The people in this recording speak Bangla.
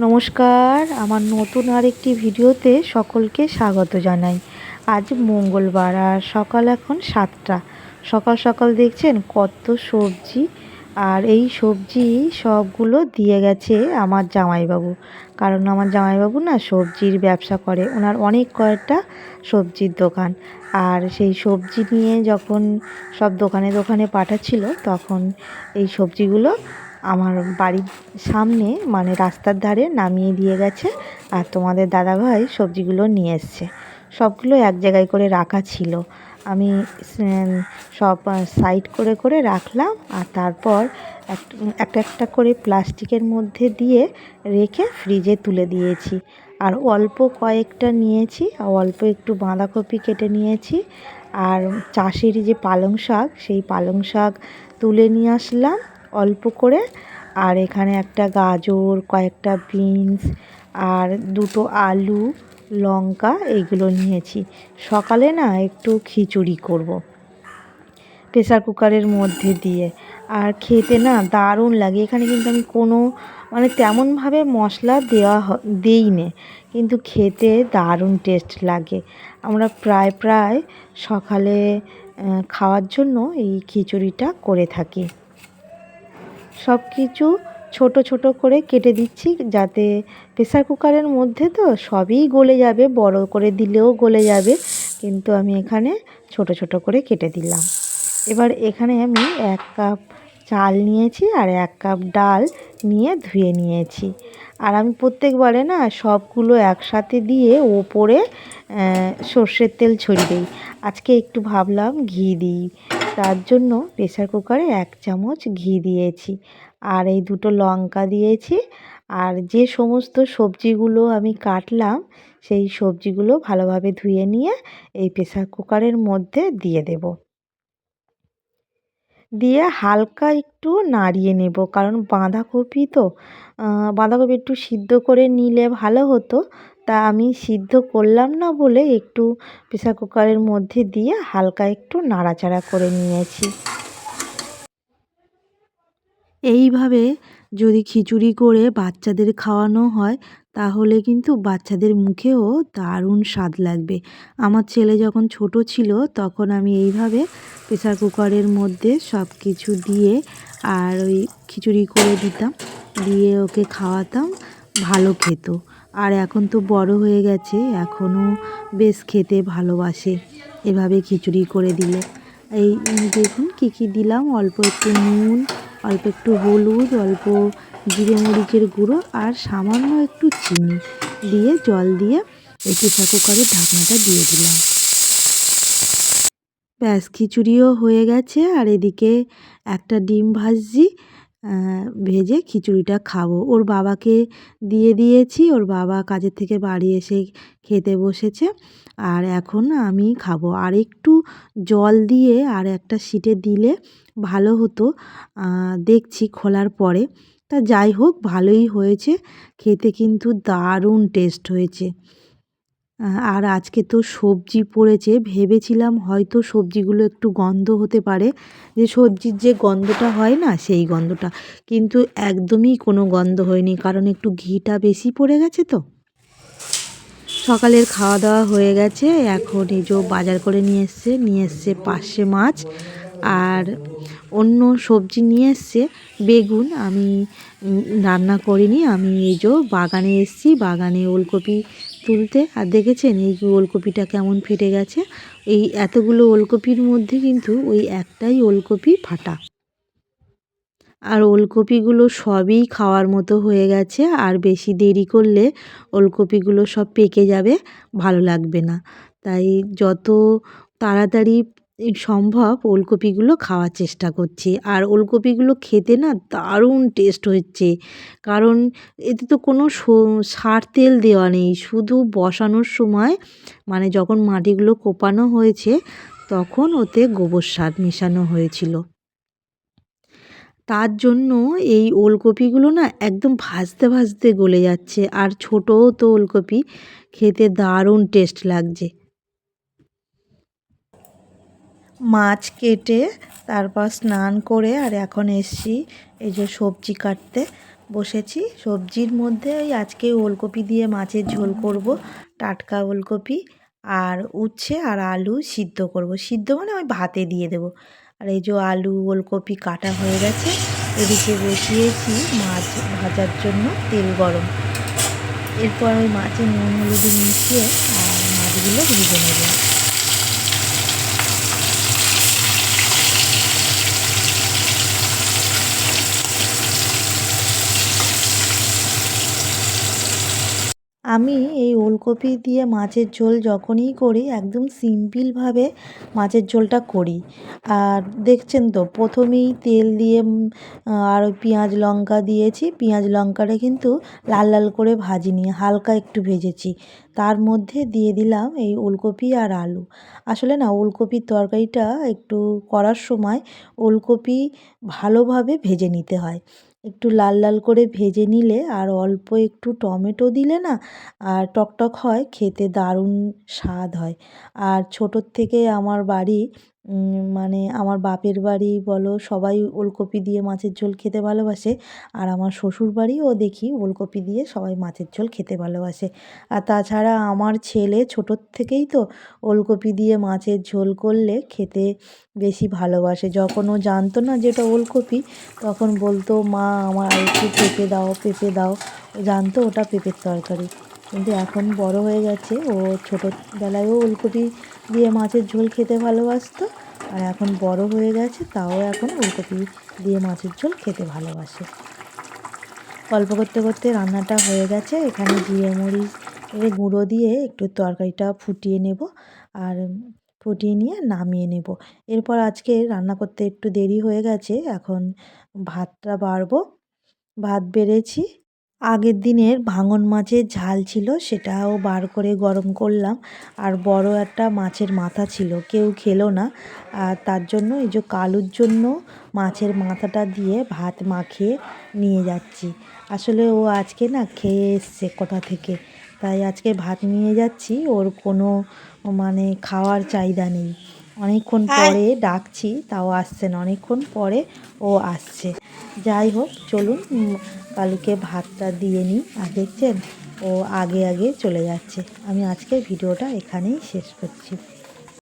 নমস্কার, আমার নতুন আরেকটি ভিডিওতে সকলকে স্বাগত জানাই। আজ মঙ্গলবার আর সকাল এখন 7টা। সকাল সকাল দেখছেন কত সবজি, আর এই সবজি সবগুলো দিয়ে গেছে আমার জামাইবাবু। কারণ আমার জামাইবাবু না সবজির ব্যবসা করে, ওনার অনেক কয়েকটা সবজির দোকান। আর সেই সবজি নিয়ে যখন সব দোকানে দোকানে পাঠাচ্ছিল, তখন এই সবজিগুলো আমার বাড়ির সামনে মানে রাস্তার ধারে নামিয়ে দিয়ে গেছে। আর তোমাদের দাদাভাই সবজিগুলো নিয়ে এসছে। সবগুলো এক জায়গায় করে রাখা ছিল। আমি সব সাইড করে করে রাখলাম, আর তারপর একটা একটা করে প্লাস্টিকের মধ্যে দিয়ে রেখে ফ্রিজে তুলে দিয়েছি। আর অল্প কয়েকটা নিয়েছি, অল্প একটু বাঁধাকপি কেটে নিয়েছি। আর চাষের যে পালং শাক, সেই পালং শাক তুলে নিয়ে আসলাম অল্প করে। আর এখানে একটা গাজর, কয়েকটা বিনস আর দুটো আলু, লঙ্কা এইগুলো নিয়েছি। সকালে না একটু খিচুড়ি করব প্রেসার কুকারের মধ্যে দিয়ে, আর খেতে না দারুণ লাগে। এখানে কিন্তু আমি কোনো মানে তেমনভাবে মশলা দেই নে, কিন্তু খেতে দারুণ টেস্ট লাগে। আমরা প্রায় প্রায় সকালে খাওয়ার জন্য এই খিচুড়িটা করে থাকি। সব কিছু ছোট ছোট করে কেটে দিচ্ছি, যাতে প্রেসার কুকারের মধ্যে তো সবই গলে যাবে, বড় করে দিলেও গলে যাবে, কিন্তু আমি এখানে ছোট ছোট করে কেটে দিলাম। এবার এখানে আমি 1 কাপ চাল নিয়েছি আর 1 কাপ ডাল নিয়ে ধুয়ে নিয়েছি। আর আমি প্রত্যেকবারে না সবগুলো একসাথে দিয়ে ওপরে সর্ষের তেল ছড়িয়ে দিই। আজকে একটু ভাবলাম ঘি দিই, তার জন্য প্রেসার কুকারে 1 চামচ ঘি দিয়েছি। আর এই দুটো লঙ্কা দিয়েছি। আর যে সমস্ত সবজিগুলো আমি কাটলাম, সেই সবজিগুলো ভালোভাবে ধুয়ে নিয়ে এই প্রেসার কুকারের মধ্যে দিয়ে দেব। দিয়ে হালকা একটু নাড়িয়ে নেব, কারণ বাঁধাকপি তো, বাঁধাকপি একটু সিদ্ধ করে নিলে ভালো হতো। তা আমি সিদ্ধ করলাম না বলে একটু প্রেসার কুকারের মধ্যে দিয়ে হালকা একটু নাড়াচাড়া করে নিয়েছি। এইভাবে যদি খিচুড়ি করে বাচ্চাদের খাওয়ানো হয়, তাহলে কিন্তু বাচ্চাদের মুখেও দারুণ স্বাদ লাগবে। আমার ছেলে যখন ছোট ছিল, তখন আমি এইভাবে প্রেসার কুকারের মধ্যে সব কিছু দিয়ে আর ওই খিচুড়ি করে দিতাম, দিয়ে ওকে খাওয়াতাম, ভালো খেত। আর এখন তো বড় হয়ে গেছে, এখনও বেশ খেতে ভালোবাসে এভাবে খিচুড়ি করে দিলে। এই দেখুন কী কী দিলাম, অল্প একটু নুন, অল্প একটু হলুদ, অল্প জিরে মরিচের গুঁড়ো আর সামান্য একটু চিনি দিয়ে জল দিয়ে এই প্রেসার কুকারের ঢাকনাটা দিয়ে দিলাম। ব্যাস, খিচুড়িও হয়ে গেছে। আর এদিকে একটা ডিম ভাজছি, ভেজে খিচুড়িটা খাবো। ওর বাবাকে দিয়ে দিয়েছি, ওর বাবা কাজের থেকে বাড়ি এসে খেতে বসেছে। আর এখন আমি খাবো। আর একটু জল দিয়ে আর একটা সিটে দিলে ভালো হতো, দেখছি খোলার পরে। তা যাই হোক, ভালোই হয়েছে, খেতে কিন্তু দারুণ টেস্ট হয়েছে। আর আজকে তো সবজি পড়েছে, ভেবেছিলাম হয়তো সবজিগুলো একটু গন্ধ হতে পারে, যে সবজির যে গন্ধটা হয় না সেই গন্ধটা, কিন্তু একদমই কোনো গন্ধ হয়নি, কারণ একটু ঘিটা বেশি পড়ে গেছে তো। সকালের খাওয়া দাওয়া হয়ে গেছে। এখন এই যে বাজার করে নিয়ে এসছে পার্শে মাছ আর অন্য সবজি নিয়ে এসছে। বেগুন আমি রান্না করিনি, আমি এই যে বাগানে এসেছি, বাগানে ওলকপি তুলতে। আর দেখেছেন এই ওলকপিটা কেমন ফেটে গেছে। এই এতগুলো ওলকপির মধ্যে কিন্তু ওই একটাই ওলকপি ফাটা। আর ওলকপিগুলো সবই খাওয়ার মতো হয়ে গেছে, আর বেশি দেরি করলে ওলকপিগুলো সব পেকে যাবে, ভালো লাগবে না। তাই যত তাড়াতাড়ি সম্ভব ওলকপিগুলো খাওয়ার চেষ্টা করছি। আর ওলকপিগুলো খেতে না দারুণ টেস্ট হচ্ছে, কারণ এতে তো কোনো সার তেল দেওয়া নেই, শুধু বসানোর সময় মানে যখন মাটিগুলো কোপানো হয়েছে, তখন ওতে গোবর সার মেশানো হয়েছিল। তার জন্য এই ওলকপিগুলো না একদম ভাজতে ভাজতে গলে যাচ্ছে। আর ছোটোও তো ওলকপি, খেতে দারুণ টেস্ট লাগছে। মাছ কেটে তারপর স্নান করে আর এখন এসছি এই যে সবজি কাটতে। বসেছি। সবজির মধ্যে ওই আজকে ওলকপি দিয়ে মাছের ঝোল করব, টাটকা ওলকপি আর উচ্ছে আর আলু সিদ্ধ করব। সিদ্ধ মানে ওই ভাতে দিয়ে দেব। আর এই যে আলু ওলকপি কাটা হয়ে গেছে, এদিকে বসিয়েছি মাছ ভাজার জন্য তেল গরম। এরপর ওই মাছে নুন হলুদ মিশিয়ে আর মাছগুলো ভেজে নেব। আমি এই ওলকপি দিয়ে মাছের ঝোল যখনই করি একদম সিম্পলভাবে মাছের ঝোলটা করি। আর দেখছেন তো প্রথমেই তেল দিয়ে আর ওই পেঁয়াজ লঙ্কা দিয়েছি। পেঁয়াজ লঙ্কাটা কিন্তু লাল লাল করে ভাজিনি, হালকা একটু ভেজেছি। তার মধ্যে দিয়ে দিলাম এই ওলকপি আর আলু। আসলে না ওলকপির তরকারিটা একটু করার সময় ওলকপি ভালোভাবে ভেজে নিতে হয়। একটু লাল লাল করে ভেজে নিলে আর অল্প একটু টমেটো দিলে না আর টকটক হয়, খেতে দারুণ স্বাদ হয়। আর ছোটোর থেকে আমার বাড়ি মানে আমার বাপের বাড়ি বলো সবাই ওলকপি দিয়ে মাছের ঝোল খেতে ভালোবাসে। আর আমার শ্বশুর বাড়িও দেখি ওলকপি দিয়ে সবাই মাছের ঝোল খেতে ভালোবাসে। আর তাছাড়া আমার ছেলে ছোটোর থেকেই তো ওলকপি দিয়ে মাছের ঝোল করলে খেতে বেশি ভালোবাসে। যখন ও জানতো না যেটা ওলকপি তখন বলতো মা আমার আরেকটু পেঁপে দাও পেঁপে দাও। ও জানতো ওটা পেঁপের তরকারি। কিন্তু এখন বড় হয়ে গেছে, ও ছোটোবেলায়ও ওলকপি দিয়ে মাছের ঝোল খেতে ভালোবাসতো। আর এখন বড় হয়ে গেছে তাও এখন ওলকপি দিয়ে মাছের ঝোল খেতে ভালোবাসে। গল্প করতে করতে রান্নাটা হয়ে গেছে। এখানে জিরে মরিচ গুঁড়ো দিয়ে একটু তরকারিটা ফুটিয়ে নেব আর ফুটিয়ে নিয়ে নামিয়ে নেব। এরপর আজকে রান্না করতে একটু দেরি হয়ে গেছে, এখন ভাতটা বাড়বো। ভাত বেড়েছি, আগের দিনের ভাঙন মাছের ঝাল ছিল সেটাও বার করে গরম করলাম। আর বড় একটা মাছের মাথা ছিল, কেউ খেলো না। আর তার জন্য এই যে কালুর জন্য মাছের মাথাটা দিয়ে ভাত মাখিয়ে নিয়ে যাচ্ছি। আসলে ও আজকে না খেয়ে এসছে কোথা থেকে, তাই আজকে ভাত নিয়ে যাচ্ছি। ওর কোনো মানে খাওয়ার চাহিদা নেই। অনেকক্ষণ পরে ডাকছি তাও আসছে না, অনেকক্ষণ পরে ও আসছে। যাই হোক চলুন কালুকে ভাতটা দিয়ে নিই। আর দেখছেন ও আগে আগে চলে যাচ্ছে। আমি আজকের ভিডিওটা এখানেই শেষ করছি।